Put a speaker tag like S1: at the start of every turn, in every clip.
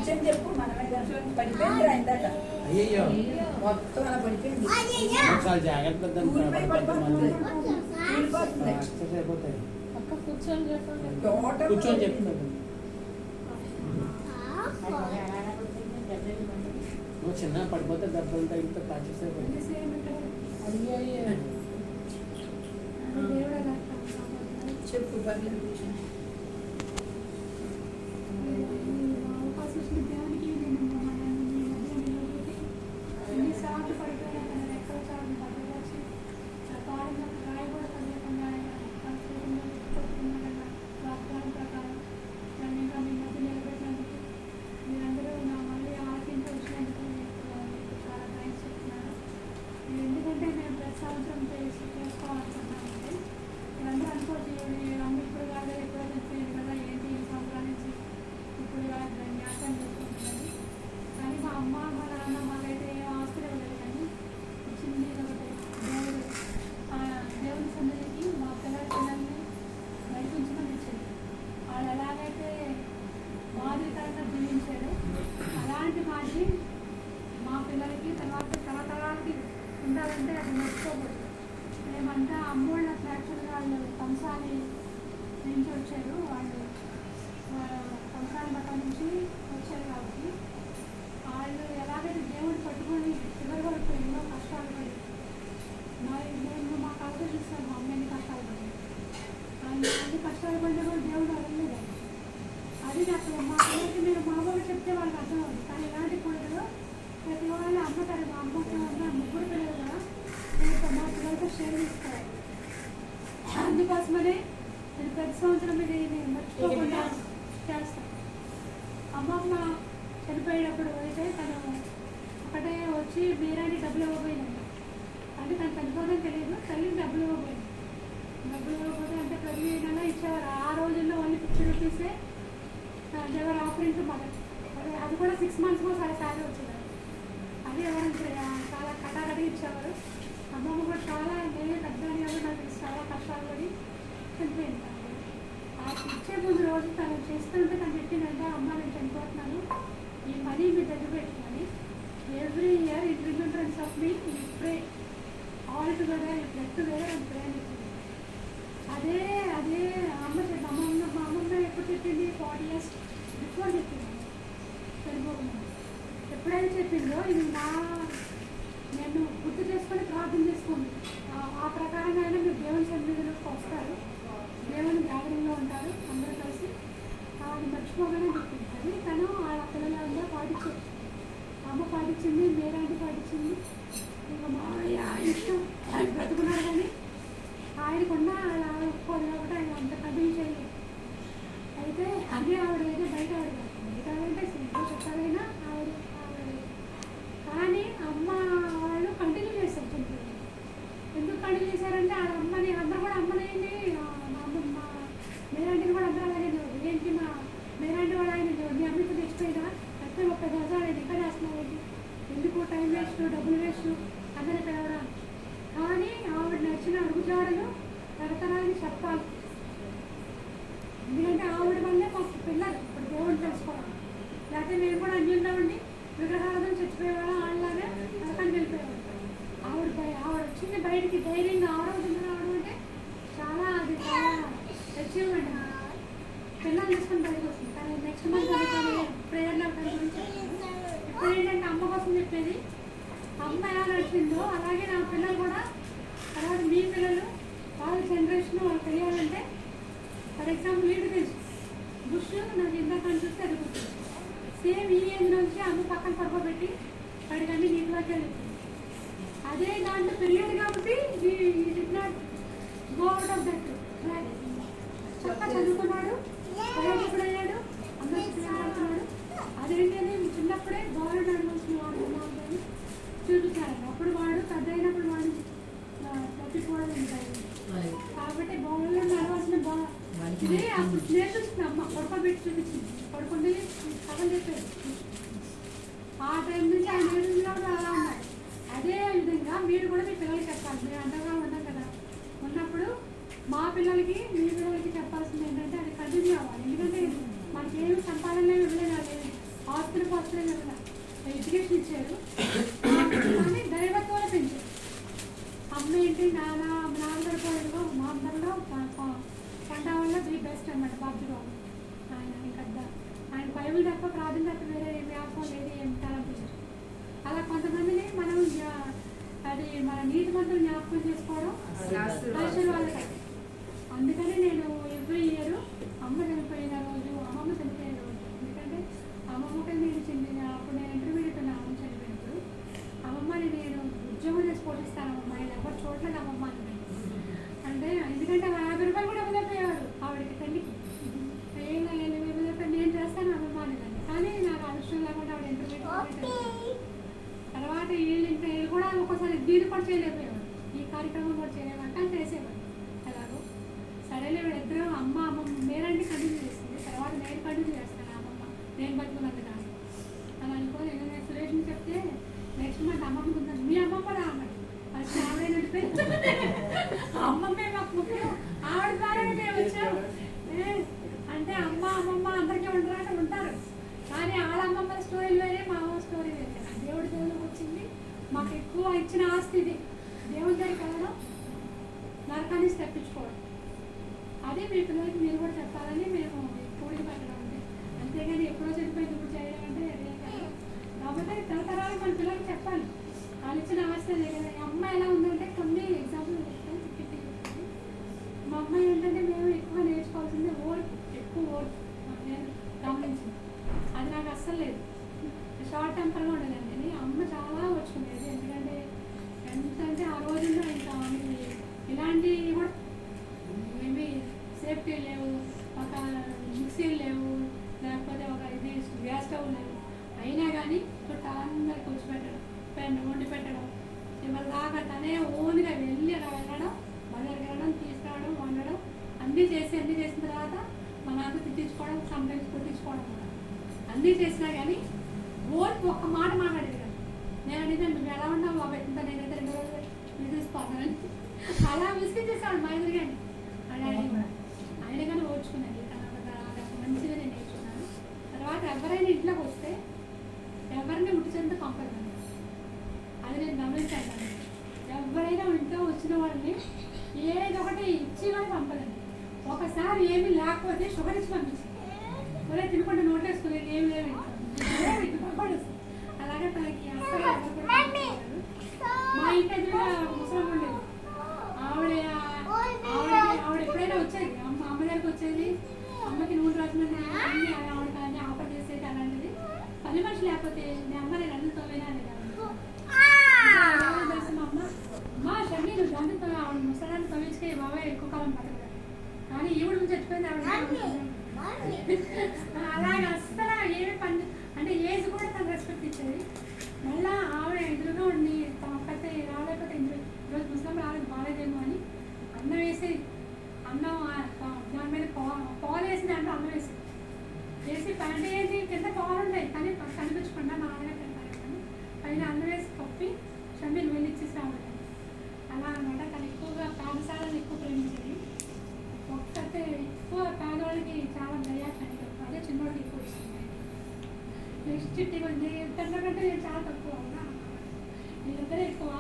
S1: విషయం చెప్పు. మనమే పడిపోయింది ఇందాక.
S2: అయ్యో
S1: మొత్తం అలా పడిపోయింది.
S2: చాలా జాగ్రత్త కూర్చొని చెప్తున్నాను. నువ్వు చిన్న పడిపోతే దెబ్బలు తగిలితే ప్రాక్టీస్ అయిపోయింది.
S1: చెప్పు పర్లేదు. అలాంటి మాది మా పిల్లలకి తర్వాత తరతరాలకి ఉండాలంటే అది నేర్చుకోకూడదు. మేమంతా అమ్మోళ్ళ ఫ్యాక్చర్ వాళ్ళు కంసాలి నుంచి వచ్చారు. వాళ్ళు కంసాలి మఠం నుంచి వచ్చారు కాబట్టి వాళ్ళు ఎలాగైతే దేవుడు పట్టుకొని చివరి వరకు ఎన్నో కష్టాలు పడి మేము మా కథ చూస్తాం. మా అమ్మ ఎన్ని కష్టాలు పడి అన్ని కష్టాలు పడినా కూడా దేవుడు అడగలేదు. అది నాకు మా పిల్లలకి మీరు మా వాళ్ళు చెప్తే వాళ్ళకి అర్థం అవుతుంది. కానీ ఇలాంటి కూడదు ప్రతి వాళ్ళు అమ్మతారు. మా అమ్మకి ఉన్న ముగ్గురు పిల్లలు కూడా నేను మా పిల్లలతో షేర్ చేసుకోవాలి. అందుకోసమనే నేను ప్రతి సంవత్సరం ఇది నేను మర్చిపోకుండా చేస్తాను. అమ్మమ్మ చనిపోయేటప్పుడు అయితే తను ఒకటే వచ్చి మీరాని డబ్బులు ఇవ్వబోయిందండి. అంటే తను చనిపోవడం తెలియదు. తల్లికి డబ్బులు ఇవ్వబోయింది. డబ్బులు ఇవ్వకపోతే అంటే ప్రతి నెల ఇచ్చేవారు. ఆ రోజుల్లో ఓన్లీ 50 రూపీసే ఎవరు ఆఫరింగ్ టు మదర్. అది కూడా 6 months ఒకసారి శాలరీ వచ్చేది. అది ఎవరు చాలా కటాకటి ఇచ్చేవారు. అమ్మమ్మ కూడా చాలా నేనే పెద్దని కాబట్టి నాకు చాలా కష్టాలు పడి చనిపోయింది. ఆ ఇచ్చే ముందు రోజు తను చేస్తుంటే తను చెప్పిందంటే అమ్మ నేను చనిపోతున్నాను, ఈ మనీ మీ దగ్గర పెట్టుకొని every year in remembrance of me pray all together get together and pray అని చెప్పింది. అదే అదే మా అమ్మమ్మ ఎప్పుడు చెప్పింది 40 years బిఫోర్ చెప్పింది చనిపోకుండా. ఎప్పుడైతే చెప్పిందో ఇది నేను గుర్తు చేసుకొని ప్రార్థన చేసుకోండి. ఆ ప్రకారంగా అయినా మీరు దేవుని సన్నిధిలోకి వస్తారు, దేవుని గ్యాదరింగ్లో ఉంటారు అందరూ కలిసి. అది మర్చిపోగానే చెప్పింది. అది తను వాళ్ళ పిల్లలందరూ పాటించారు. అమ్మ పాటించింది, మీరాంటి పాటించింది. ఇంకా మా ఇష్టం ఆయన బ్రతుకున్నారు కానీ ఆయనకున్న అలా ఒప్పుకోదు కాబట్టి ఆయన అంత కంటిన్యూ చేయలేదు. అయితే అదే ఆవిడ అయితే బయట ఆవిడ సింపుల్ చెప్పాలైనా ఆవిడ కానీ అమ్మ వాళ్ళు కంటిన్యూ చేస్తారు. చనిపోయింది ఎందుకు కంటిన్యూ చేశారంటే ఆ అమ్మని అందరూ కూడా అమ్మనేంటి మా మేరాంటిని కూడా అందరూ అలాగే ఏంటి మా మేరాంటి వాళ్ళు ఆయన మీ అమ్మకి తెచ్చిపోయినా అయితే 30 గజాలు ఇంకా చేస్తున్నారండి, ఎందుకు టైం వేస్ట్ డబ్బులు వేస్ట్ అందరూ పిలవడం. కానీ ఆవిడ నచ్చిన అడుగుజాడలు తరతరానికి చెప్పాలి. ఎందుకంటే ఆవిడ వల్లే మాకు పిల్లలు ఇప్పుడు దేవుడు తెలుసుకోవాలి. లేకపోతే మేము కూడా అన్ని ఉన్నామండి విగ్రహాలను చచ్చిపోయేవాళ్ళం. వాళ్ళలాగా నరకానికి వెళ్ళిపోయేవాళ్ళు. ఆవిడ వచ్చింది బయటికి ధైర్యంగా ఆ రోజు రావడం అంటే చాలా అది చాలా అచీవ్మెంట్. పిల్లలు తీసుకొని బయటకు వస్తుంది. కానీ నెక్స్ట్ మంత్ ప్రేయర్లో గురించి ఇప్పుడు ఏంటంటే అమ్మ కోసం చెప్పేది. అమ్మ ఎలా నడిచిందో అలాగే నా పిల్లలు కూడా అలాగే మీ పిల్లలు వాళ్ళ జనరేషన్ వాళ్ళు తెలియాలంటే ఫర్ ఎగ్జాంపుల్ వీడు తెలుసు బుష్ నాకు ఇందాక చూస్తే అది గుర్తుంది. సేమ్ ఈ ఏజ్ నుంచి అమ్మ పక్కన పడుకోబెట్టి వాడికన్నీ నీటిలోకి వెళ్తుంది. అదే దాంట్లో పెరిగాడు కాబట్టి గో అవుట్ ఆఫ్ దట్ చక్కగా చదువుకున్నాడు, ప్రయోజకుడు అయ్యాడు, అందరూ ఆడుతున్నాడు. అదేంటంటే చిన్నప్పుడే గవర్నమెంట్ అడ్వాన్స్ని వాడుతున్నాం కానీ చూపించాలి. అప్పుడు వాడు పెద్ద అయినప్పుడు వాడు తప్పిపోవడం ఉంటాయి. కాబట్టి గవర్నమెంట్ అడ్వాన్స్ని ఇదే అప్పుడు నేర్చుకుంది అమ్మ పడుకోబెట్టి చూపించింది. పడుకుంటే కథలు చెప్పారు. ఆ టైం నుంచి ఆయన నేర్చుకున్నప్పుడు అలా ఉన్నాయి. అదే విధంగా మీరు కూడా మీ పిల్లలకి చెప్పాలి. మీరు అంతగా ఉన్నాం కదా, ఉన్నప్పుడు మా పిల్లలకి మీ పిల్లలకి చెప్పాల్సింది ఏంటంటే అది కంటిన్యూ అవ్వాలి. ఎందుకంటే మనకి ఏమి సంపాదన ఇవ్వలేదు. ఆస్తులు పాస్తులు కదా ఎడ్యుకేషన్ ఇచ్చారు కానీ దైవత్వాలు పెంచారు. అమ్మ ఏంటి నాన్నగారు పోయారు మా అందరిలో పంట వల్ల ది బెస్ట్ అనమాట బాబు బాబు. ఆయన ఇంకా ఆయన బైబిల్ తప్ప ప్రార్థన తప్ప వేరే వ్యాపం లేదు ఏం తలంపించారు. అలా కొంతమందిని మనం అది మన నీతి మంత్రులు జ్ఞాపకం చేసుకోవడం ఆశీర్వాదకరం. అందుకని నేను ఎవ్రీ ఇయర్ అమ్మ చనిపోయిన రోజు అమ్మమ్మ చనిపోయిన రోజు, ఎందుకంటే అమ్మమ్మకి నేను చెందిన అప్పుడు నేను ఇంటర్మీడియట్ ఉన్న అమ్మమ్మ చనిపోయినప్పుడు అమ్మమ్మని నేను ఉద్యోగం చేసి పోషిస్తాను అమ్మమ్మ, నేను ఎవరు చూడలేదు అమ్మమ్మ అని. అంటే ఎందుకంటే 50 రూపాయలు కూడా ఇవ్వలేకపోయేవారు ఆవిడకి తల్లికి. ఏం నేను చేస్తాను అమ్మమ్మ అనేదాన్ని, కానీ నాకు ఆ విషయం లేకుండా ఆవిడ ఇంటర్మీడియట్. తర్వాత వీళ్ళు కూడా ఒక్కోసారి దీని కూడా చేయలేకపోయేవారు, ఈ కార్యక్రమం కూడా చేయలేవారు, కానీ చేసేవారు. ఎలాగో సరేలే వీళ్ళిద్దరూ అమ్మ అమ్మమ్మ నేనంటే కంటిన్యూ చేస్తుంది, తర్వాత నేను కంటిన్యూ చేస్తాను అమ్మమ్మ నేను బతుకున్నది కాదు అని అనుకోని నేను సురేష్ని చెప్తే నెక్స్ట్ మంత్ అమ్మమ్మ ఉందని మీ అమ్మమ్మ రా అన్నది. అది ఆవిడ నడిపోయి అమ్మమ్మే మాకు ముఖ్యం, ఆవిడ ద్వారానే మేము వచ్చాము అంటే అమ్మ అమ్మమ్మ అందరికీ ఉండరా ఉంటారు, కానీ వాళ్ళ అమ్మమ్మ స్టోరీ వేరే మా అమ్మ స్టోరీ వేరే. దేవుడి దేవుడికి వచ్చింది మాకు ఎక్కువ ఇచ్చిన ఆస్తి ఇది, దేవుడి దగ్గరికి వెళ్ళడం నరకాన్ని తెప్పించుకోవడం. అదే మీ పిల్లలకి మీరు కూడా చెప్పాలని మేము కూడికి పెట్టడం ఉంది, అంతేగాని ఎప్పుడో చనిపోయింది ఇప్పుడు చేయడం అంటే అదే కదా. కాబట్టి తరతరాలు మన పిల్లలకి చెప్పాలి వాళ్ళు ఇచ్చిన ఆస్తి అదే కదా. అమ్మ ఎలా ఉందంటే కొన్ని ఎగ్జాంపుల్ చెప్తాను. మా అమ్మాయి ఏంటంటే మేము ఎక్కువ నేర్చుకోవాల్సింది ఓర్పు, ఎక్కువ ఓర్పు నేను గమనించింది. అది నాకు అస్సలు లేదు, షార్ట్ టెంపర్గా ఉండదండి. అమ్మ చాలా వచ్చుకునేది, ఎందుకంటే ఎందుకంటే ఆ రోజుల్లో ఇంకా ఇలాంటివి కూడా మేబీ సేఫ్టీ లేవు, ఒక మిక్సీలు లేవు, లేకపోతే ఒక ఇది గ్యాస్ స్టవ్ లేవు. అయినా కానీ చుట్టాలందరికీ కూర్చోబెట్టడం, పెన్ను వండి పెట్టడం, ఎవరి దాకా తనే ఓన్గా వెళ్ళి అలా వెళ్ళడం, బజార్కి వెళ్ళడం, తీసుకురావడం, వండడం అన్నీ చేసిన తర్వాత మా నాన్న తిట్టించుకోవడం, సంటైమ్స్ కొట్టించుకోవడం కూడా అన్నీ చేసినా కానీ ఓన్కి ఒక్క మాట మాట్లాడేది కదా. నేను అనేది నువ్వు ఎలా ఉన్నావు బాబు ఎంత నేనైతే 2 రోజులు విసిగిపోతానని అలా విసిగించేసాడు మా ఎదురు కానీ ఆయన కానీ ఓర్చుకున్నది. మంచిగా నేను నేర్చుకున్నాను. తర్వాత ఎవరైనా ఇంట్లోకి వస్తే ఎవరిని ఉట్టిచేంత పంపదు, అది నేను గమనించాను. ఎవరైనా ఇంట్లో వచ్చిన వాళ్ళని ఏదో ఒకటి ఇచ్చి కానీ పంపదండి. ఒకసారి ఏమీ లేకపోతే షుగర్ ఇచ్చి పంపించింది, ఒరే తినకుండా నోటేసుకుని ఏమి లేవు అలాగే తనకి అసలు మా ఇంటి ఎదురుగా ముసలం ఉండేది. ఆవిడ ఎప్పుడైనా వచ్చేది అమ్మ దగ్గరికి వచ్చేది, అమ్మకి నూనె రాసినట్టు ఆవిడకి అన్నీ ఆఫర్ చేసేది అలాంటిది. పని మనిషి లేకపోతే మీ అమ్మ నేను అన్ని తోవేనా అనేది మా అమ్మ షమ్మి నువ్వు గంటతో ఆవిడ ముసలాన్ని తవ్వించుకే బాబాయ్ ఎక్కువ కాలం పట్టదు, కానీ ఈవిడ చచ్చిపోయింది ఆవిడ. అలాగే అస్సలు ఏమి పని అంటే ఏజ్ కూడా తను రెస్పెక్ట్ ఇచ్చేది. మళ్ళీ ఆవిడ ఎదురుగా ఉండి తనకైతే రాలేకపోతే ఈరోజు ముస్లిం రాలేదు బాగాలేదేమో అని అన్నం వేసేది. అన్నం దాని మీద పాలు వేసి దాంట్లో అన్నం వేసి పంట వేసి కింద పాలు ఉంటాయి కానీ కనిపించకుండా మా నాన్నగారు తింటారు కానీ పైన అన్నం వేసి కప్పి షమ్మీలు వెళ్ళి ఇచ్చేసి రావడం. అలా అనమాట. తను ఎక్కువగా పాఠశాలను ఎక్కువ ప్రేమించేది. ఒక్కతే ఎక్కువ పేదవాళ్ళకి చాలా దయాకండి, అదే చిన్నవాళ్ళకి ఎక్కువ ఇస్తుంది. నెక్స్ట్ చిట్టి కొంచెం కంటే నేను చాలా తక్కువ అవునా వీళ్ళిద్దరే ఎక్కువ.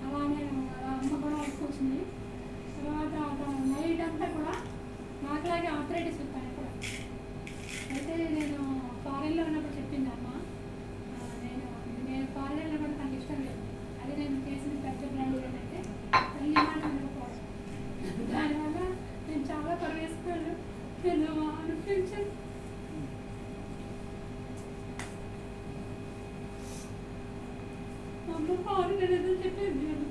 S1: అలా నేను అలా అమ్మ కూడా వచ్చింది. తర్వాత నైట్ అంతా కూడా నాకులాగే ఆర్థరైటిస్ వచ్చాను కూడా. అయితే నేను ఫారెన్లో ఉన్నప్పుడు చెప్పింది అమ్మ, నేను ఫారెన్ వెళ్ళినప్పుడు తనకి ఇష్టం లేదు. అది నేను చేసిన పెద్ద బ్రాండ్ ఏంటంటే తల్లి మాట వినకపోవడం. దానివల్ల నేను చాలా పరిగెత్తుకోను నేను అనిపించాను. అమ్మ ఫారెన్ వెళ్ళేదని చెప్పేది నేను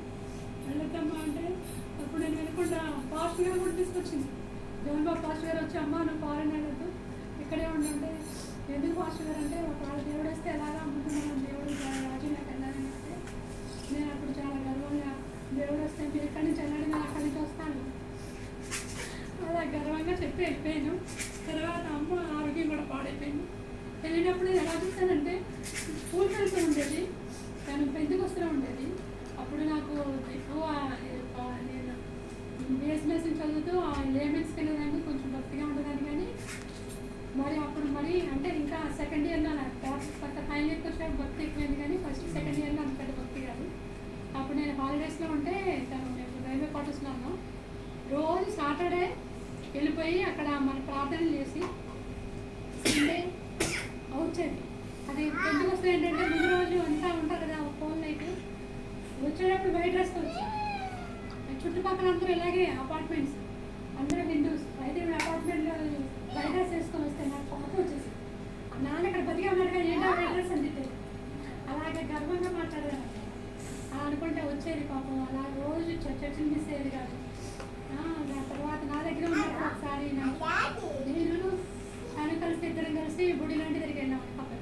S1: వెళ్ళొద్దమ్మా అంటే అప్పుడు నేను వెళ్ళకుండా పాస్ట్ గారు కూడా తీసుకొచ్చింది. జగన్ బాబు పాస్ట్ గారు వచ్చి అమ్మ నువ్వు ఫారెన్ వెళ్ళొద్దు ఇక్కడే ఉండంటే, ఎందుకు పాస్ట్ గారు అంటే ఒకవేళ దేవుడు వస్తే ఎలాగా అమ్ముతున్నాను దేవుడు రాజులకు వెళ్ళాలని అంటే నేను అప్పుడు చాలా గర్వంగా దేవుడు వస్తే మీరు ఎక్కడి నుంచి వెళ్ళండి నేను అక్కడి నుంచి వస్తాను అలా గర్వంగా చెప్పి వెళ్ళిపోయాను. తర్వాత అమ్మ ఆరోగ్యం కూడా పాడైపోయింది. వెళ్ళినప్పుడు ఎలా చూసానంటే స్కూల్ ఫ్రెండ్స్ ఉండేది, తను పెద్దకొస్తూ ఉండేది. అప్పుడు నాకు ఎక్కువ నేను బిఎస్ఎంఎస్ చదువుతూ లేమెన్స్కి వెళ్ళేదాన్ని, కొంచెం భక్తిగా ఉండేదాన్ని. కానీ మరి అప్పుడు మరి అంటే ఇంకా సెకండ్ ఇయర్లో ఫైనల్ ఇయర్కి వచ్చే భక్తి ఎక్కువైంది కానీ ఫస్ట్ సెకండ్ ఇయర్లో అంత పెద్ద భక్తి కాదు. అప్పుడు నేను హాలిడేస్లో ఉంటే మేము రైల్వే క్వార్టర్స్లో ఉన్నాం. రోజు సాటర్డే వెళ్ళిపోయి అక్కడ మన ప్రార్థనలు చేసి సండే వచ్చేది. అది ఎందుకు వస్తుంది ఏంటంటే ముందు రోజు అంతా ఉంటారు కదా ఫోన్ నైట్ వచ్చేటప్పుడు వైట్ డ్రెస్తో వచ్చి చుట్టుపక్కల అందరూ ఇలాగే అపార్ట్మెంట్స్ అందరూ హిందూస్ అయితే అపార్ట్మెంట్లో వైట్ డ్రెస్ వేసుకొని వస్తే నాకు కోపం వచ్చేసి నాన్న ఇక్కడ బతిగా ఉన్నాడుగా ఏంటో వైట్ డ్రెస్ అని చెప్పేది. అలాగే గర్వంగా మాట్లాడారు అలా అనుకుంటే వచ్చేది పాపం. అలా రోజు చర్చలు మిస్ అయ్యేది కాదు. దాని తర్వాత నా దగ్గర ఉన్నప్పుడు ఒకసారి నేను తను కలిసి ఇద్దరం కలిసి గుడి లాంటి దగ్గరికి వెళ్ళాం పక్కన.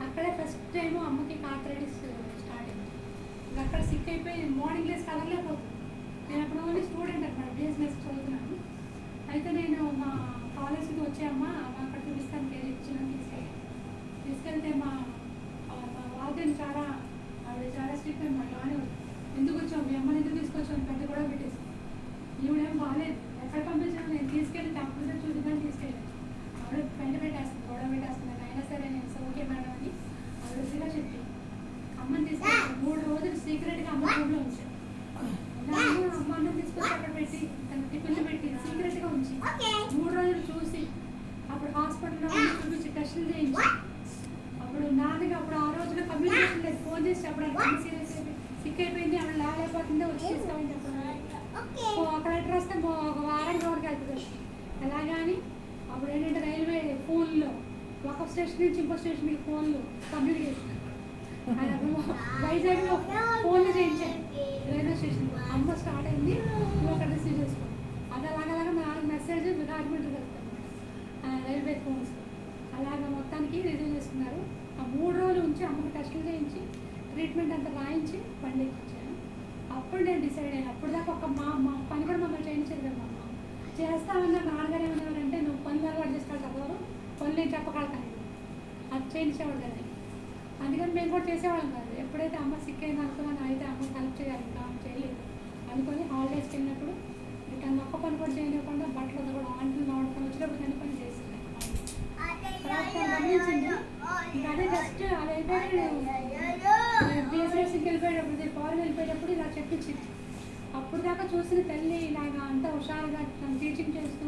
S1: అక్కడే ఫస్ట్ టైం అమ్మకి కార్పరైటిస్ స్టార్ట్ అయింది. అక్కడ సిక్ అయిపోయి మార్నింగ్ లేసి కలర్లేకపోతుంది. నేను అప్పుడు ఓన్లీ స్టూడెంట్ అనమాట, బిఎస్ఎస్ చదువుతున్నాను. అయితే నేను మా కాలేజీకి వచ్చే అమ్మ అక్కడ చూపిస్తాను తీసుకెళ్తే మా వార్డెన్ చాలా ఆవిడ చాలా స్ట్రిక్ట్ అనమాట. బాగానే ఎందుకు వచ్చావు మీ అమ్మని ఎందుకు తీసుకొచ్చావు పెద్ద కూడా పెట్టేసి ఈవిడేం బాగాలేదు ఎక్కడ పంపించాను నేను తీసుకెళ్ళి కంప్యూటర్ చూద్దామని తీసుకెళ్ళాను. ఆవిడ వెంట పెట్టేస్తుంది గొడవ పెట్టేస్తుంది. అయినా సరే నేను ఓకే మేడం అని ఆవిడ రుచిగా చెప్పి అమ్మని తీసుకెళ్ళి 3 రోజులు సీక్రెట్గా అమ్మ రూమ్లో ఉంచాను. అమ్మ అన్నం తీసుకొచ్చి అక్కడ పెట్టి తన టిఫిన్లు పెట్టి సీక్రెట్గా ఉంచి 3 రోజులు చూసి అప్పుడు హాస్పిటల్లో చూపించి టెస్టులు చేయించి అప్పుడు నాన్నకి అప్పుడు ఆ రోజులో కమ్యూనికేషన్ లేదు. ఫోన్ చేసి చెప్పడానికి అమ్మ సీరియస్ అయిపోయి సిక్ అయిపోయింది ఆవిడ లేకపోతుందే వచ్చి తీసుకోమని చెప్పాను. అక్కడ అడ్రస్ వస్తే ఒక వారం వరకు అవుతుంది. ఎలాగాని అప్పుడు ఏంటంటే రైల్వే ఫోన్లో ఒక స్టేషన్ నుంచి ఇంకో స్టేషన్కి ఫోన్లు కమ్యూనికేషన్ వైజాగ్లో ఫోన్లు చేయించాను రైల్వే స్టేషన్లో. అమ్మ స్టార్ట్ అయింది నువ్వు అక్కడ రిసీవ్ చేసుకో. అది అలాగలాగా మా నాలుగు మెసేజ్ రాజమండ్రి కలుగుతాను రైల్వే ఫోన్స్. అలాగా మొత్తానికి రిసీవ్ చేసుకున్నారు. ఆ 3 రోజులు ఉంచి అమ్మకి టెస్టులు చేయించి ట్రీట్మెంట్ అంతా రాయించి బండి ఎక్కించాను. అప్పుడు నేను డిసైడ్ అయ్యాను. అప్పుడు దాకా ఒక మా పని కూడా మమ్మల్ని చేయించేది కదా. మా అమ్మ చేస్తామన్నా నాన్నగారు ఏమన్నారంటే నువ్వు పనులు అలవాటు చేసుకోవాలి చదవరు పనులు నేను చెప్పగలుగుతాను అది చేయించేవాడు కదా. అందుకని మేము కూడా చేసేవాళ్ళం కాదు. ఎప్పుడైతే అమ్మ సిక్ అయింది అనుకున్నాను అయితే అమ్మ హెల్ప్ చేయాలి ఇంకా చేయలేదు అనుకొని హాలిడేస్కి వెళ్ళినప్పుడు ఇక ఒక్క పని కూడా చేయలేకుండా బట్టలు కూడా ఆంట్లు నోడుకొని వచ్చినప్పుడు అన్ని పని చేసింది. గమనించింది ఇంకా అదే జస్ట్ అదైతే బిఎస్ఎస్కి వెళ్ళిపోయేటప్పుడు ఫారెన్ వెళ్ళిపోయేటప్పుడు ఇలా చెప్పించింది. అప్పుడు దాకా చూసిన తల్లి ఇలాగా అంతా హుషారుగా టీచింగ్ చేస్తూ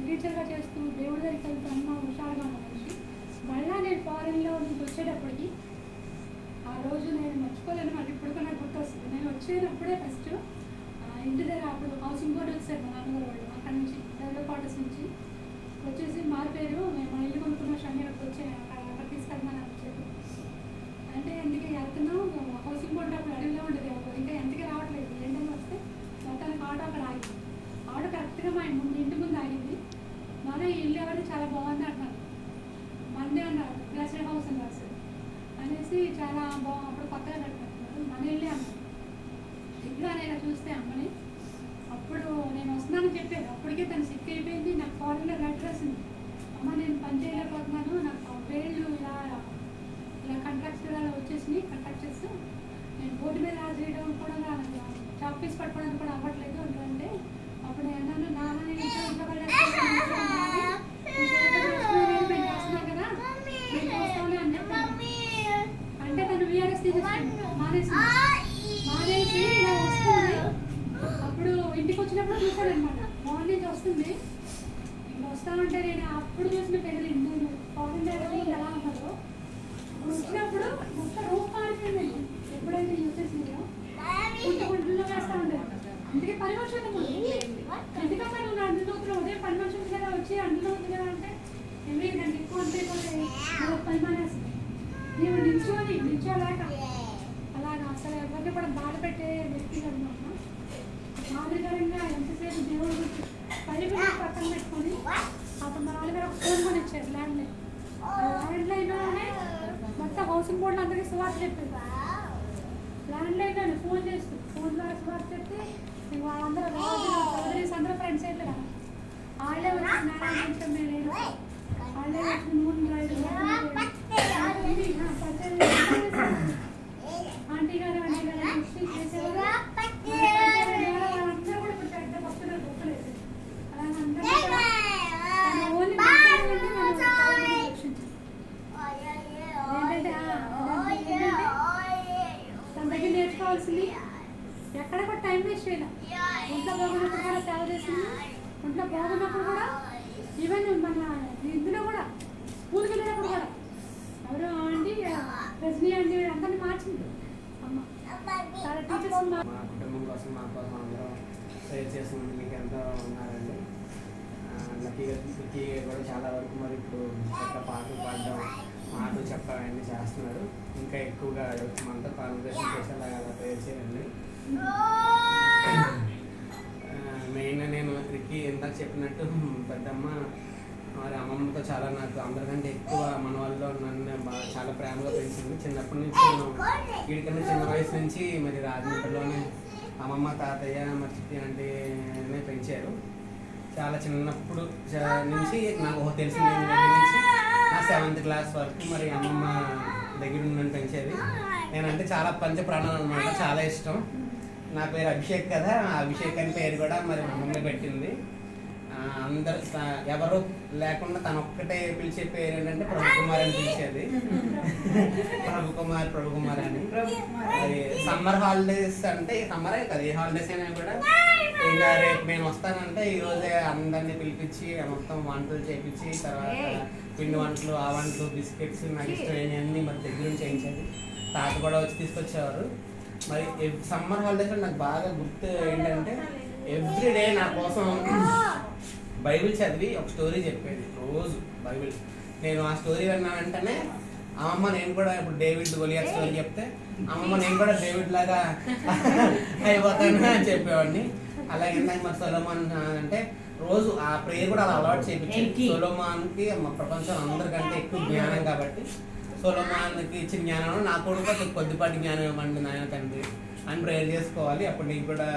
S1: టీచర్గా చేస్తూ దేవుడి దగ్గరికి వెళ్తూ అన్న హుషారుగా ఉన్న మనిషి. మళ్ళీ నేను ఫారెన్లో నుంచి వచ్చేటప్పటికి ఆ రోజు నేను మర్చిపోలేను. అది ఇప్పుడు నాకు గుర్తొస్తుంది. నేను వచ్చేటప్పుడే ఫస్ట్ ఇంటి దగ్గర అప్పుడు హౌసింగ్ బోర్డు వచ్చారు మా నాన్నగారు వాళ్ళు. అక్కడ నుంచి రైల్వే క్వార్టర్స్ నుంచి వచ్చేసి మారిపోయారు. మేము ఇల్లు కొనుక్కున్న షన్ని అక్కడికి వచ్చి అక్కడ తీసుకెళ్తాను అని చెప్పి అంటే ఎందుకు వెళ్తున్నాం హౌసింగ్ బోర్డు అప్పుడు అడవిలో ఉండేది ఇంకా ఎంతకి రావట్లేదు. ఏంటని వస్తే మొత్తానికి ఆటో అక్కడ ఆగింది. ఆటో కరెక్ట్గా మా ఇంటి ముందు ఆగింది. మన ఇల్లు ఎవరు చాలా బాగుంది అంటున్నారు. మందే అన్నారు గ్లాసెడ్ హౌస్ అని రాశారు అనేసి చాలా అప్పుడు కొత్తగా కట్టుకుంటున్నారు మన ఇల్లే అన్నారు. ఇంకా నేను చూస్తే అమ్మని అప్పుడు నేను వస్తున్నానని చెప్పాను. అప్పటికే తను సిక్ అయిపోయింది. నాకు ఫారెన్లో లెటర్ రాసింది అమ్మ నేను పని చేయలేకపోతున్నాను నాకు వేళ్ళు ఇలా కాంట్రాక్ట్స్ అలా వచ్చేసినాయి కాంట్రాక్ట్ చేస్తూ నేను బోర్డు మీద రాజేయడం కూడా చాక్ పీస్ పట్టుకోవడానికి కూడా అవ్వట్లేదు అంటే అప్పుడు నేను అన్నాను నాన్న నేను ఇంట్లో రాస్తున్నాను కదా నేను వస్తాను అని చెప్పాను. అంటే తను వీఆర్ఎస్ తీసేసుకుంది మానేసి ఇలా వస్తుంది. అప్పుడు ఇంటికి వచ్చినప్పుడు చూశాడు అనమాట. మార్నింగ్ వస్తుంది ఇక్కడ వస్తామంటే నేను అప్పుడు చూసిన పెళ్ళి ఇంటి ఫారెన్ ఎలా ఉన్నారో వచ్చినప్పుడు మొత్తం రూప్ మారిపోయింది. ఎప్పుడైతే యూజ్ చేసిందో గుంటలో వేస్తూ ఉండేది. అందుకే పని మనిషి ఎందుకంటే నువ్వు నా అందులో ఉదయం పని మనిషి ఉంది కదా వచ్చి అందులో ఉంది కదా అంటే ఏమి దానికి ఎక్కువ అంతైపోతే పని మానేస్తుంది. నీవు నిల్చోలేక అలాగా అసలు ఎవరిని కూడా బాధ పెట్టే వ్యక్తి అనమాట. మాదిరికరంగా ఎంతసేపు దేవుడు గురించి పరిమితి పక్కన పెట్టుకొని అప్పుడు మా నాన్నగారు ఒక ఫోన్ కొని ఇచ్చారు ల్యాండ్లైన్. ల్యాండ్లైన్లోనే మొత్తం హౌసింగ్ బోర్డులో అందరికీ సువార్త చెప్పారు. ల్యాండ్లైన్లోనే ఫోన్ చేస్తూ ఫోన్ ద్వారా సువార్త చెప్తే వాళ్ళందరూ చౌదరీస్ అందరూ ఫ్రెండ్స్ అయితే కదా వాళ్ళే వచ్చి నారాయణ నేను వాళ్ళే వచ్చి నూనె రాయడం ఆంటీ గారు చేసేవారు. వాళ్ళందరూ కూడా ఇప్పుడు పెద్ద భక్తులు గొప్పలేదు. అలా అందరూ ఓన్లీ సేవ చేసింది. ఒంట్లో బాగున్నప్పుడు కూడా, ఈవెన్ మన ఇందులో కూడా స్కూల్కి వెళ్ళినప్పుడు కూడా ఎవరో ఆంటీ రజనీ ఆంటీ అందరినీ మార్చింది అమ్మ. చాలా టీచర్స్
S2: మా కుటుంబం కోసం మా కోసం అందరం ప్రేర్ చేస్తున్నందుకు మీకు ఎంతో ఉన్నారండి. లక్కీ కూడా చాలా వరకు మరి ఇప్పుడు చక్కగా పాటలు పాడడం, మాటలు చెప్పడం అన్నీ చేస్తున్నారు. ఇంకా ఎక్కువగా మనతో కాన్వర్సేషన్ చేసేలా అలా ప్రేర్ చేయండి. మెయిన్ నేను రిక్కీ ఇందాక చెప్పినట్టు పెద్దమ్మ మరి అమ్మమ్మతో చాలా నాకు అందరికంటే ఎక్కువ మన వాళ్ళు నన్ను బాగా చాలా ప్రేమగా పెంచింది. చిన్నప్పటి నుంచి నేను వీడికన్నా చిన్న వయసు నుంచి మరి రాజమండ్రిలోనే అమ్మమ్మ తాతయ్య మరి చిట్టి అంటే పెంచారు. చాలా చిన్నప్పుడు నుంచి నాకు తెలిసిన దగ్గర నుంచి నా 7th క్లాస్ వరకు మరి అమ్మమ్మ దగ్గర ఉందని పెంచేది. నేనంటే చాలా పంచ ప్రాణాలు అనమాట, చాలా ఇష్టం. నా పేరు అభిషేక్ కదా, ఆ అభిషేక్ అని పేరు కూడా మరి మా మమ్మీ పెట్టింది. అందరు ఎవరు లేకుండా తను ఒక్కటే పిలిచే పేరు ఏంటంటే ప్రభుకుమార్ అని పిలిచేది. ప్రభుకుమార్ అని. అది సమ్మర్ హాలిడేస్ అంటే సమ్మరే కదా, ఏ హాలిడేస్ అయినా కూడా ఇంకా రేపు నేను వస్తానంటే ఈరోజే అందరినీ పిలిపించి మొత్తం వంటలు చేయించి, తర్వాత పిండి వంటలు, ఆ వంటలు, బిస్కెట్స్ నాకు ఇష్టమైనవన్నీ మరి దగ్గర నుంచి చేయించేది. తాత కూడా వచ్చి తీసుకొచ్చేవారు. మరి సమ్మర్ హాలిడేస్లో నాకు బాగా గుర్తు ఏంటంటే ఎవ్రీడే నా కోసం బైబిల్ చదివి ఒక స్టోరీ చెప్పేది రోజు. బైబిల్ నేను ఆ స్టోరీ విన్న వెంటనే అమ్మమ్మ నేను కూడా ఇప్పుడు డేవిడ్ గొలియాత్ స్టోరీ చెప్తే అమ్మమ్మ నేను కూడా డేవిడ్ లాగా అయిపోతాను అని చెప్పేవాడిని. అలాగే మరి సొలొమోన్ అంటే రోజు ఆ ప్రేయర్ కూడా అలా అలవాటు చేయించింది. సొలొమోన్కి ప్రపంచం అందరికంటే ఎక్కువ జ్ఞానం కాబట్టి సొలొమోన్కి ఇచ్చిన జ్ఞానం నాకు కూడా కొద్దిపాటి జ్ఞానం ఇవ్వండి నాయన తండ్రి అని ప్రేయర్ చేసుకోవాలి. అప్పుడు నీకు కూడా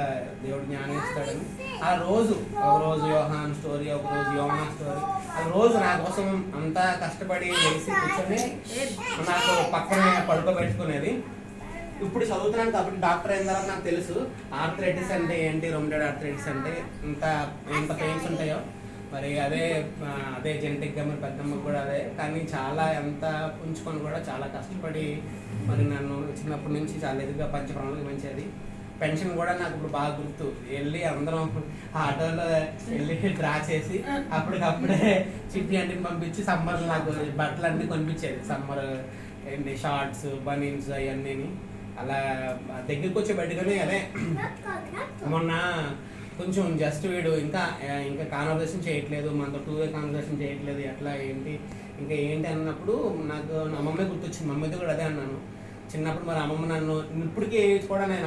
S2: దేవుడు జ్ఞానం ఇస్తాడని. ఆ రోజు ఒక రోజు యోహాన్ స్టోరీ, ఒక రోజు యోహా స్టోరీ, ఆ రోజు నా కోసం అంతా కష్టపడి వేసి కూర్చొని నాకు పక్కనే పడుకోబెట్టుకునేది. ఇప్పుడు చదువుతున్నాను కాబట్టి డాక్టర్ అయిన తర్వాత నాకు తెలుసు ఆర్థరైటిస్ అంటే ఏంటి, రొమటైడ్ ఆర్థరైటిస్ అంటే ఎంత పెయిన్స్ ఉంటాయో. మరి అదే జెనెటిక్గా మరి పెద్దమ్మకు కూడా అదే. కానీ చాలా ఎంత ఉంచుకొని కూడా చాలా కష్టపడి మరి నన్ను చిన్నప్పటి నుంచి చాలా ఎదురుగా పంచప్రాణాలకు పెంచేది. పెన్షన్ కూడా నాకు ఇప్పుడు బాగా గుర్తు. వెళ్ళి అందరం ఆటోలో వెళ్ళి డ్రా చేసి అప్పటికప్పుడే చిట్టి అంటే పంపించి సమ్మర్ నాకు బట్టలు అన్నీ కొనిపించేది. సమ్మర్ ఏంటి షార్ట్స్, బనీన్స్ అవన్నీ అలా దగ్గరికి వచ్చి బయటకొని అదే మొన్న కొంచెం జస్ట్ వీడు ఇంకా కాన్వర్సేషన్ చేయట్లేదు, మనతో 2-way కాన్వర్సేషన్ చేయట్లేదు, ఎట్లా ఏంటి ఇంకా ఏంటి అన్నప్పుడు నాకు నా అమ్మమ్మే గుర్తొచ్చింది. మమ్మీతో కూడా అదే అన్నాను. చిన్నప్పుడు మరి అమ్మమ్మ నన్ను ఇప్పటికీ కూడా నేను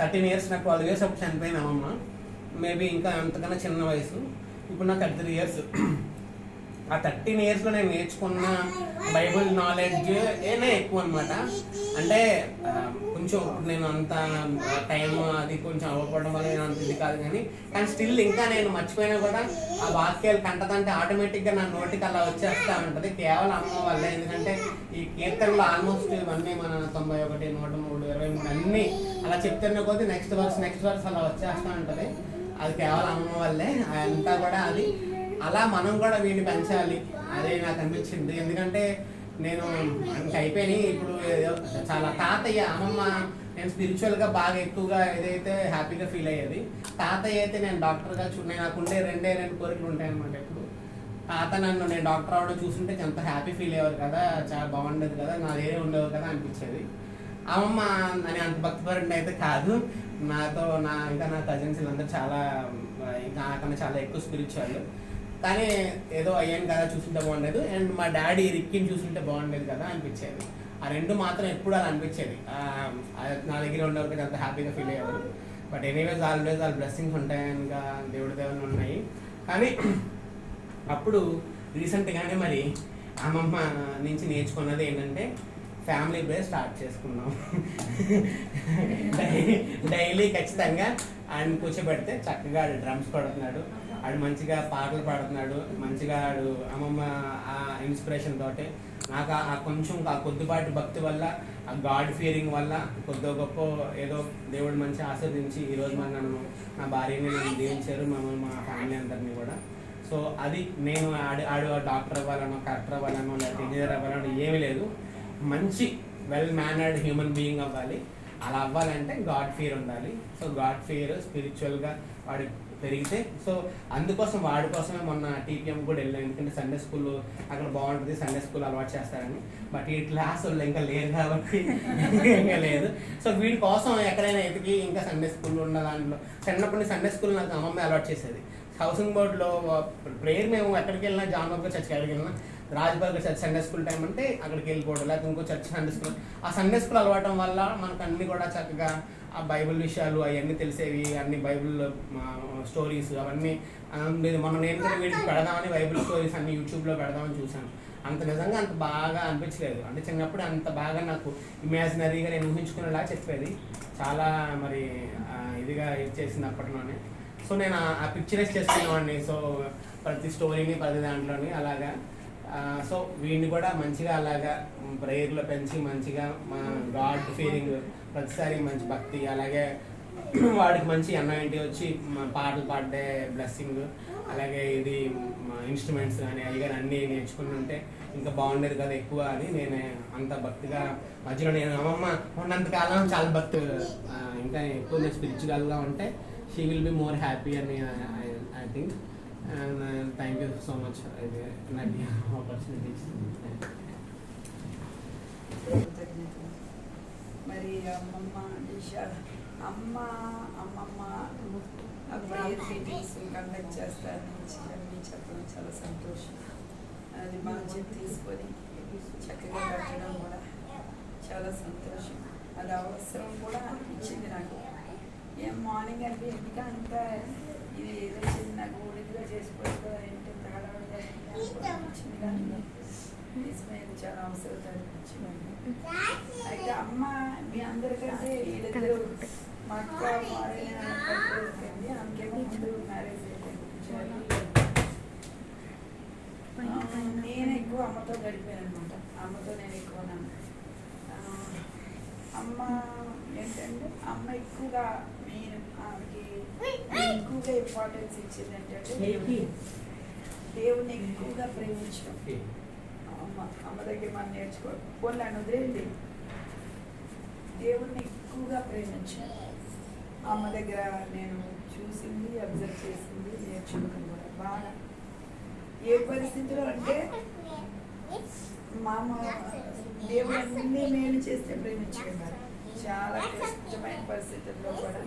S2: 13 years, నాకు 12 years అప్పుడు చనిపోయింది అమ్మమ్మ. మేబీ ఇంకా అంతకన్నా చిన్న వయసు. ఇప్పుడు నాకు 33 years. ఆ 13 yearsలో నేను నేర్చుకున్న బైబుల్ నాలెడ్జ్ ఏనే ఎక్కువ అనమాట. అంటే కొంచెం నేను అంత టైం అది కొంచెం అవ్వకపోవడం వల్ల నేను అంత ఇది కాదు, కానీ స్టిల్ ఇంకా నేను మర్చిపోయినా కూడా ఆ వాక్యాలు కంటదంటే ఆటోమేటిక్గా నా నోటికి అలా వచ్చేస్తూ ఉంటుంది. కేవలం అమ్మ వల్లే. ఎందుకంటే ఈ కీర్తనలో ఆల్మోస్ట్ ఇవన్నీ మన 91, 103, 23 అన్నీ అలా చెప్తున్న కొద్దీ నెక్స్ట్ వర్స్ అలా వచ్చేస్తూ ఉంటుంది. అది కేవలం అమ్మ వల్లే. అంతా కూడా అది అలా మనం కూడా వీడిని పెంచాలి, అదే నాకు అనిపించింది. ఎందుకంటే నేను ఇంకా అయిపోయినాయి ఇప్పుడు చాలా. తాతయ్య అమ్మమ్మ నేను స్పిరిచువల్గా బాగా ఎక్కువగా ఏదైతే హ్యాపీగా ఫీల్ అయ్యేది. తాతయ్య అయితే నేను డాక్టర్గా నాకుండే 2 కోరికలు ఉంటాయి అనమాట. ఎప్పుడు తాత నేను డాక్టర్ అవడం చూస్తుంటే ఎంత హ్యాపీ ఫీల్ అయ్యేవారు కదా, చాలా బాగుండేది కదా, నా వేరే ఉండేవారు కదా అనిపించేది. అమ్మమ్మ అని అంత భక్తిపరుడు అయితే కాదు. నాతో ఇంకా నా కజిన్స్ అందరూ చాలా ఇంకా నాకన్నా చాలా ఎక్కువ స్పిరిచువల్. కానీ ఏదో అయ్యాను కదా చూస్తుంటే బాగుండేది. అండ్ మా డాడీ రిక్కీని చూస్తుంటే బాగుండేది కదా అనిపించేది. ఆ 2 మాత్రం ఎప్పుడు అలా అనిపించేది. నా దగ్గర ఉండేవారికి అంత హ్యాపీగా ఫీల్ అయ్యేవారు. బట్ ఎనీవేస్ ఆల్వేస్ వాళ్ళ బ్లెస్సింగ్స్ ఉంటాయి, ఇంకా దేవుని ఉన్నాయి. కానీ అప్పుడు రీసెంట్గానే మరి అమ్మమ్మ నుంచి నేర్చుకున్నది ఏంటంటే ఫ్యామిలీ ప్రేయర్ స్టార్ట్ చేసుకున్నాం. డైలీ ఖచ్చితంగా ఆయన కూర్చోబెడితే చక్కగా ఆడు డ్రమ్స్ కొడుతున్నాడు, ఆడు మంచిగా పాటలు పాడుతున్నాడు, మంచిగా ఆడు అమ్మమ్మ ఆ ఇన్స్పిరేషన్ తోటి నాకు కొంచెం ఆ కొద్దిపాటి భక్తి వల్ల, ఆ గాడ్ ఫియరింగ్ వల్ల కొద్ది గొప్ప ఏదో దేవుడు మంచి ఆస్వాదించి ఈరోజు మరి నన్ను నా భార్యని నన్ను దీవించారు, మమ్మల్ని మా ఫ్యామిలీ అందరినీ కూడా. సో అది నేను ఆడు డాక్టర్ అవ్వాలనో, కలెక్టర్ అవ్వాలనో, లేకపోతే ఇంజనీర్ అవ్వాలనో ఏమీ లేదు. మంచి వెల్ మేనర్డ్ హ్యూమన్ బీయింగ్ అవ్వాలి. అలా అవ్వాలంటే గాడ్ ఫియర్ ఉండాలి. సో గాడ్ ఫియర్ స్పిరిచువల్గా వాడి పెరిగితే. సో అందుకోసం వాడి కోసమే మొన్న టీపీఎం కూడా వెళ్ళాం, ఎందుకంటే సండే స్కూల్ అక్కడ బాగుంటుంది, సండే స్కూల్ అలవాటు చేస్తారని. బట్ ఈ క్లాస్ వాళ్ళు ఇంకా లేరు కాబట్టి ఇంకా లేదు. సో వీడి కోసం ఎక్కడైనా ఎతికి ఇంకా సండే స్కూల్ ఉన్న దాంట్లో చిన్నప్పటి నుంచి సండే స్కూల్ నాకు అమ్మమ్మ అలవాటు చేసేది. హౌసింగ్ బోర్డులో ప్రేయర్ మేము ఎక్కడికి వెళ్ళినా, జాన్ బాబు చర్చ్కి ఎక్కడికి వెళ్ళినా, Rajbagh church Sunday school time అంటే అక్కడికి వెళ్ళిపోవడం, లేకపోతే ఇంకో చర్చ్ సండే స్కూల్. ఆ సండే స్కూల్ అలవాటం వల్ల మనకు అన్ని కూడా చక్కగా ఆ బైబిల్ విషయాలు అవన్నీ తెలిసేవి, అన్ని బైబిల్ స్టోరీస్ అవన్నీ ఉండేది. మొన్న నేను కూడా వీడికి పెడదామని బైబిల్ స్టోరీస్ అన్ని యూట్యూబ్లో పెడదామని చూశాను. అంత నిజంగా అంత బాగా అనిపించలేదు. అంటే చిన్నప్పుడు అంత బాగా నాకు ఇమాజినరీగా నేను ఊహించుకునేలా చెప్పేది, చాలా మరి ఇదిగా ఇచ్చేసింది అప్పట్లోనే. సో నేను ఆ పిక్చరైజ్ చేసుకునేవాడిని. సో ప్రతి స్టోరీని ప్రతి దాంట్లోని అలాగా. సో వీడిని కూడా మంచిగా అలాగా ప్రేయర్లో పెంచి మంచిగా మా గాడ్ ఫీలింగ్, ప్రతిసారి మంచి భక్తి, అలాగే వాడికి మంచి అన్నయ్య వచ్చి పాటలు పాడే బ్లెస్సింగ్, అలాగే ఇది ఇన్స్ట్రుమెంట్స్ కానీ అవి కానీ అన్నీ నేర్చుకుని ఉంటే ఇంకా బాగుండేది కదా ఎక్కువ అని నేను అంత భక్తిగా మధ్యలో నేను అమ్మమ్మ ఉన్నంతకాలం చాలా భక్తి, ఇంకా ఎక్కువ నేను స్పిరిచువల్గా ఉంటే she will be more happy అని I think. And thank you so much for the opportunity.
S3: మరి అమ్మమ్మ ప్రేయర్ మీటింగ్స్ కండక్ట్ చేస్తారని చెప్పడం చాలా సంతోషం. అది బాధ్యత తీసుకొని చక్కగా కట్టడం కూడా చాలా సంతోషం. అది అవసరం కూడా అనిపించింది నాకు. ఏం మార్నింగ్ అంటే ఇంకా అంతా ఇది ఏదో చిన్న ఊడిగా చేసుకోవడం ఏంటి హడావుడిగా అనిపించింది, కానీ నిజమే ఇది చాలా అవసరం అనిపించింది. అయితే అమ్మ మీ అందరికంటే వీళ్ళిద్దరు మా అక్క అయిపోయింది, ఆమెకేమో ముందు మ్యారేజ్ అయిపోయింది. నేను ఎక్కువ అమ్మతో గడిపాను అనమాట. అమ్మతో నేను ఎక్కువ అమ్మ ఏంటంటే అమ్మ ఎక్కువగా నేను ఆమెకి ఎక్కువగా ఇంపార్టెన్స్ ఇచ్చింది ఏంటంటే దేవుని ఎక్కువగా ప్రేమించడం. అమ్మ దగ్గర మనం నేర్చుకోవాలి, పోలాను వదిలేండి, దేవుణ్ణి ఎక్కువగా ప్రేమించడం అమ్మ దగ్గర నేను చూసింది, అబ్జర్వ్ చేసింది, నేర్చుకున్నాను కూడా బాగా. ఏ పరిస్థితిలో అంటే మా అమ్మ దేవుడు అన్ని మేలు చేస్తే ప్రేమించుకున్నారు. చాలా కష్టమైన పరిస్థితుల్లో కూడా,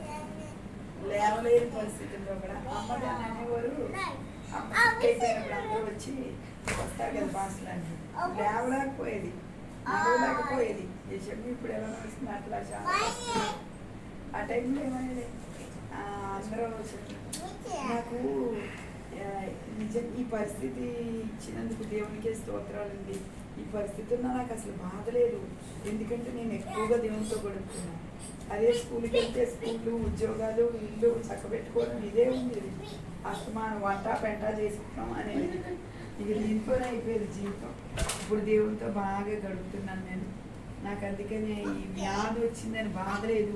S3: లేవలేని పరిస్థితుల్లో కూడా అమ్మ దాన్ని అనేవారు. అమ్మ అయిపోయినప్పుడు అందరూ వచ్చి వస్తారు కదా బాసులు అని, లేవలేకపోయేది, నడవలేకపోయేది. యశమ్మ ఇప్పుడు ఎలా వస్తుంది అట్లా చాలా ఆ టైంలో ఏమనేది అందరూ నాకు నిజం ఈ పరిస్థితి ఇచ్చినందుకు దేవునికే స్తోత్రాలండి. ఈ పరిస్థితుల్లో నాకు అసలు బాధ లేదు, ఎందుకంటే నేను ఎక్కువగా దేవునితో గడుపుతున్నాను. అదే స్కూల్కి వెళ్తే స్కూళ్ళు, ఉద్యోగాలు, ఇల్లు చక్కబెట్టుకోవడం ఇదే ఉంది. అస్తమానం వంట పెంట చేసుకుంటాం అనేది ఇక దీంతోనే అయిపోయేది జీవితం. ఇప్పుడు దేవునితో బాగా గడుపుతున్నాను నేను. నాకు అందుకనే ఈ వ్యాధి వచ్చిందని బాధ లేదు.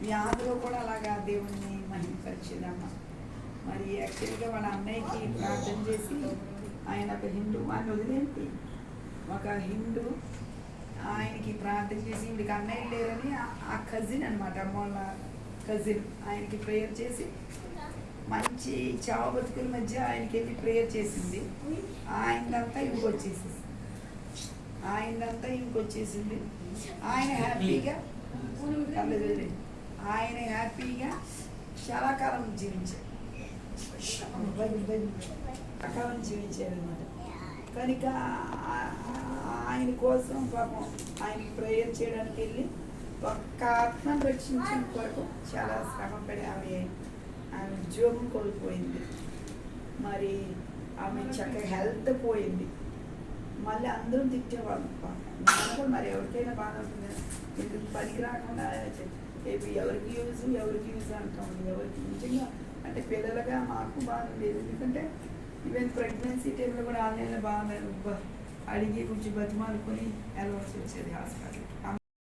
S3: వ్యాధిలో కూడా అలాగా దేవుణ్ణి మహిమపరిచేదమ్మ. మరి యాక్చువల్గా వాళ్ళ అన్నయ్యకి ప్రార్థన చేసి, ఆయన ఒక హిందూ, వాడిని వదిలేంటి ఒక హిందూ, ఆయనకి ప్రార్థన చేసి వీడికి అన్నయ్య లేరని ఆ కజిన్ అనమాట, అమ్మ వాళ్ళ కజిన్, ఆయనకి ప్రేయర్ చేసి మంచి చావు బతుకుల మధ్య ఆయనకి వెళ్ళి ప్రేయర్ చేసింది. ఆయనంతా ఇంకొచ్చేసేసింది, ఆయన హ్యాపీగా చాలా కాలం జీవించాడు, అనమాట. కనుక ఆయన కోసం పాపం ఆయనకి ప్రేయర్ చేయడానికి వెళ్ళి ఒక్క ఆత్మను రక్షించిన కొరకు చాలా శ్రమపడి ఆమె ఉద్యోగం కోల్పోయింది. మరి ఆమె చక్కగా హెల్త్ పోయింది. మళ్ళీ అందరూ తిట్టేవాళ్ళు. నేను కూడా మరి ఎవరికైనా బాధ ఉంటుంది, ఎందుకు పనికి రాకుండా ఎవరికి యూజ్ అంటాం. ఎవరికి నిజంగా అంటే పిల్లలుగా మాకు బాధ లేదు, ఎందుకంటే ఈవెన్ ప్రెగ్నెన్సీ టైంలో కూడా ఆన్లైన్లో బాగా అడిగి కొంచెం బతిమాలుకొని వెళ్ళవలసి వచ్చేది హాస్పిటల్.